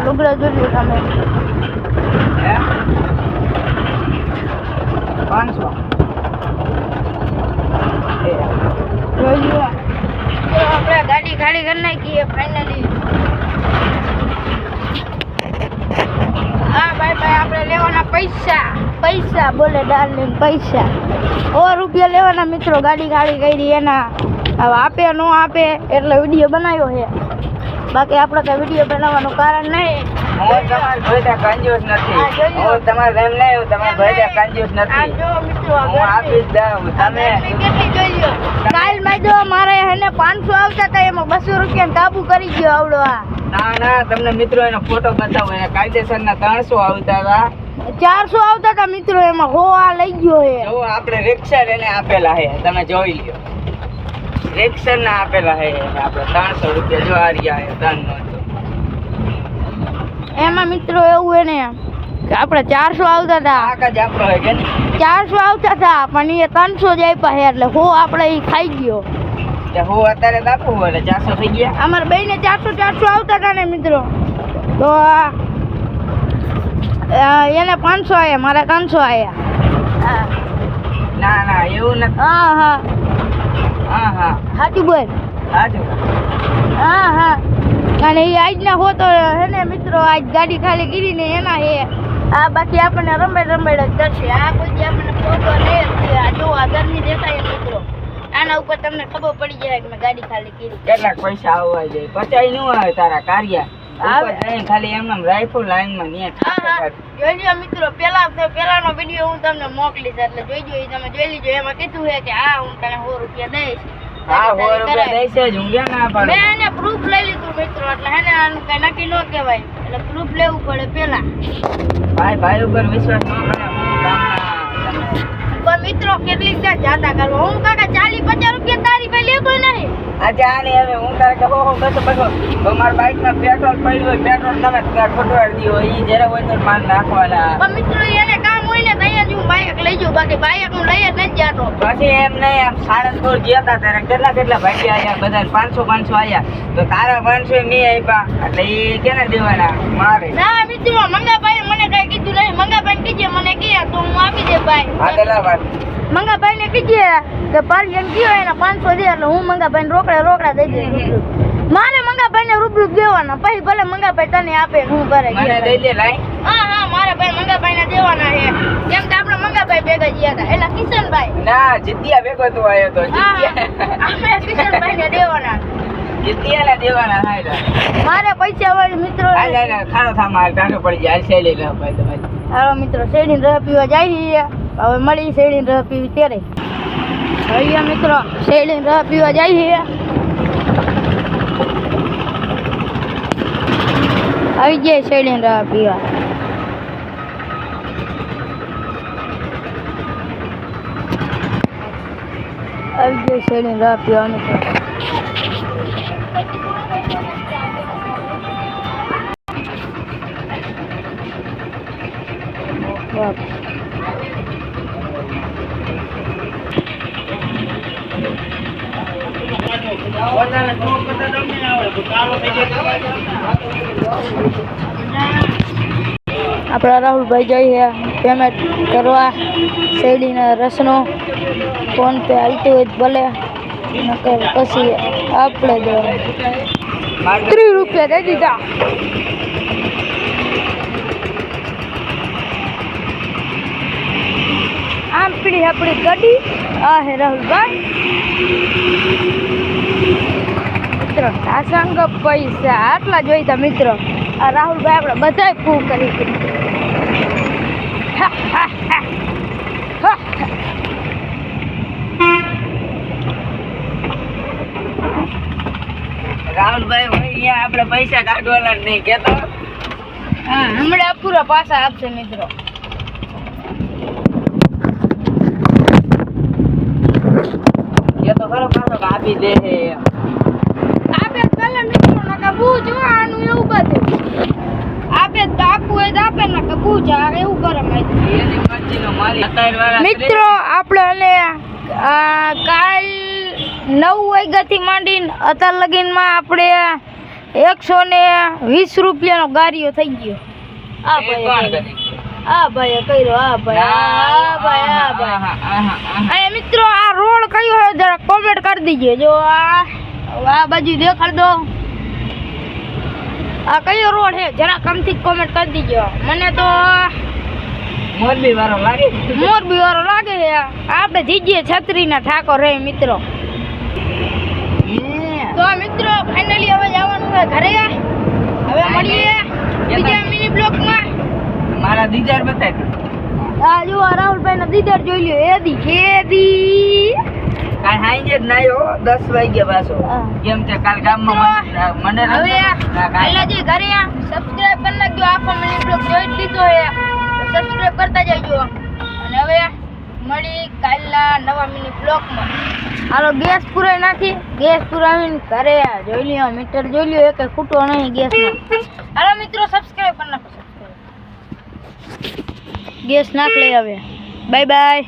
લુગડા જોઈ લો તમે. 500 જોઈ લો. તો આપણે ગાડી ખાલી કરી નાખીએ ફાઇનલી. હા ભાઈ આપણે લેવાના પૈસા બોલે ડાર્લિંગ, પૈસા ₹100 લેવાના મિત્રો. ગાડી ખાલી કરી એના. હવે આપે ન આપે એટલે વિડીયો બનાવ્યો છે. બાકી આપણે કઈ વિડીયો બનાવવાનું કારણ નહીં. હું તમારા ભાઈડા કંજૂસ નથી. હું તમારા એમ નહીં, હું તમારા ભાઈડા કંજૂસ નથી. જો મિત્રો હું આપી જ દઉં. તમે કેટલી જોઈ લો. કાલમાં જો મારે એને 500 આવતા હતા, એમાં ₹200 કાબુ કરી ગયો આવડો. આ ના તમને મિત્રો એનો ફોટો બતાવો. એને કાયદેસરના 300 આવતા હતા, 400 આવતા હતા મિત્રો, એમાં આ લઈ ગયો છે. જો આપણે રિક્ષા એને આપેલા છે, તમે જોઈ લ્યો. રિક્ષા ના આપેલા છે આપણે ₹300 જો આ રહ્યા છે 3 નોટ. એમાં મિત્રો એવું હે ને કે આપણે 400 આવતા હતા. આ કાજ આપણો છે કે 400 આવતા હતા પણ એ 300 જ આપ્યા છે એટલે આપણે એ ખાઈ ગયો. હું અત્યારે આપું એટલે 400 થઈ ગયા. અમારા બેને 400 આવતા હતા ને મિત્રો, તો એને 500 આવ્યા, મારા 300 આવ્યા. ના એવું નથી. હા સાચું બોલ. હા અને એ આજના હો તો હે ને મિત્રો, આજ ગાડી ખાલી કરીને એના હે. બાકી આપણને રમેડ જ કરશે. કોઈ આપણને ફોટો નહીં. આ જો આ ગરમી દેખાય મિત્રો, આના ઉપર તમને ખબર પડી જાય કે મેં ગાડી ખાલી કરી. કેટલાક પૈસા આવવા જાય, 50 નું આવે તારા કાર્ય ખાલી એમ રાઇફલ લાઈનમાં જોઈ લ્યો મિત્રો. પેલાનો વિડીયો હું તમને મોકલીશ એટલે જોઈજો. તમે જોઈ લીજો. એમાં કીધું છે કે હું તને ₹100 દઈશ. મેં એને પ્રૂફ લઈ લીધું મિત્રો, એટલે હે ને આનું કઈ નક્કી ન કહેવાય, એટલે પ્રૂફ લેવું પડે પેલા. ભાઈ ઉપર વિશ્વાસ ન કરે. પણ મિત્રો કેટલીક જાતા કરવા. હું કાકા 40-50 તારી પાસે લેતો નહીં. આજે આને હવે હું તારે કે બસો મારા બાઈક માં પેટ્રોલ પડ્યું હોય, પેટ્રોલ તમે ખોટવાડી દીધો ઈ જયારે હોય તો માન નાખવાના. પણ મિત્રો એને કામ હોય ને ત્યાં જ હું બાઈક લઈ જાઉં, બાકી બાઈક હું લઈ જ નથી જાતો. પછી એમ નહીં, આમ સાળંગપુર ગયા હતા ત્યારે કેટલા ભાઈ આયા, બધા 500 આયા, તો તારા 500 મેં આપ્યા, એટલે એ કેને દેવાના? મારે ના મિત્રો. મંગાભાઈ મને કઈ કીધું નહીં. મંગાભાઈ કીજે મને કે તો હું આપી દે ભાઈ. આગલા વાત મંગાભાઈ ને કીજે કે પાર્જન કયો એના 500 દે, એટલે હું મંગાભાઈ ને રોકડા દઈ દઈશ. મારે મંગાભાઈ ને રૂબરૂ દેવાના, પછી ભલે મંગાભાઈ તને આપે હું કરે. મને દઈ દે લાઈ. હા મારા ભાઈ મંગાભાઈ ને દેવાના છે. કેમ કે આપણે મંગાભાઈ ભેગા ગયા હતા. એટલે કિશનભાઈ ના જીતિયા ભેગો તું આવ્યો તો. જીતિયા આપણે કિશનભાઈ ને દેવાના. જીતિયા ને દેવાના હા. મારે પૈસા વાળી મિત્રો ખાનો થા માર ટાઢો પડી જાય. શેડી લે ભાઈ તમારી. હાલો મિત્રો, શેડી રહ પીવા જાય. હવે મળી શેડી રહ પીવી ત્યારે. હવે મિત્રો શેડી રહ પીવા જાય. આવી જાય શેડી રહ પીવા. આવી જાય શેડી રહ પીવા મિત્રો. આપણા રાહુલભાઈ જઈએ પેમેન્ટ કરવા. શેરડીના રસનો ફોન પે હાલતું હોય ભલે, નકર પછી આપણે દેવાનું. ₹30 દઈ દીધા. આમ પીડી આપણી ગાડી. આ હે રાહુલભાઈ મિત્રો. આ સંગ પૈસા આટલા જોઈતા મિત્રો. આ રાહુલભાઈ આપણે બધાય ફૂ કરી. રાહુલભાઈ હોય અહીંયા આપણે પૈસા કાઢવાના જ નહીં કેતો. હમણાં પૂરા પાછા આપશે મિત્રો. તો ખરો પાછો આપી દે. આપે પેલા મિત્રો નકા બૂજ આનું એવું બધું. આપે તો આપવું હોય તો આપે નકા બૂજ એવું કરે એની મરજીનો મારી. મિત્રો આપણે કાલ 9 વાગ્યાથી માંડીને અત્યાર લગીનમાં આપણે 120 રૂપિયાનો ગારીઓ થઈ ગયો. આ એ કોણ ભાઈ કરી ગયું? આ ભાઈ કર્યો. આ ભાઈ અને મિત્રો આ રોડ કયો હોય જરા કોમેન્ટ કરી દીજો. જો આ બાજુ દેખાડ દો. આ કયો રોડ છે જરા કમથી કોમેન્ટ કરી દીજો. મને તો મોરબી વાળો લાગે. મોરબી વાળો લાગે છે. આપણે જીજીએ છત્રીના ઠાકોર રે મિત્રો. તો મિત્રો ફાઇનલી હવે જવાનું છે ઘરે. હવે મળીએ બીજા મિની બ્લોકમાં. મારા દીદાર બતાવી. આ જો આ રાહુલભાઈ નો દીદાર જોઈ લ્યો. એદી ખેદી કાલ હાંજે જ નાયો 10 વાગ્યા પાછો. હા. કેમ કે કાલ ગામમાં મને હવે પહેલા જે ઘરે સબસ્ક્રાઇબ કરી નાખજો. આખો મિની બ્લોક જોઈ જ લીધો છે તો સબસ્ક્રાઇબ કરતા જજો. અને હવે મળી કાલના નવા મિની બ્લોકમાં. હાલો ગેસ પુરાઈ નાખી. ગેસ પુરાવીને ઘરે જોઈ લ્યો. મીટર જોઈ લ્યો. એક ખૂટો નહીં ગેસમાં. હાલો મિત્રો સબસ્ક્રાઇબ કરી નાખો. ગેસ નાખ લઈ હવે. Bye bye.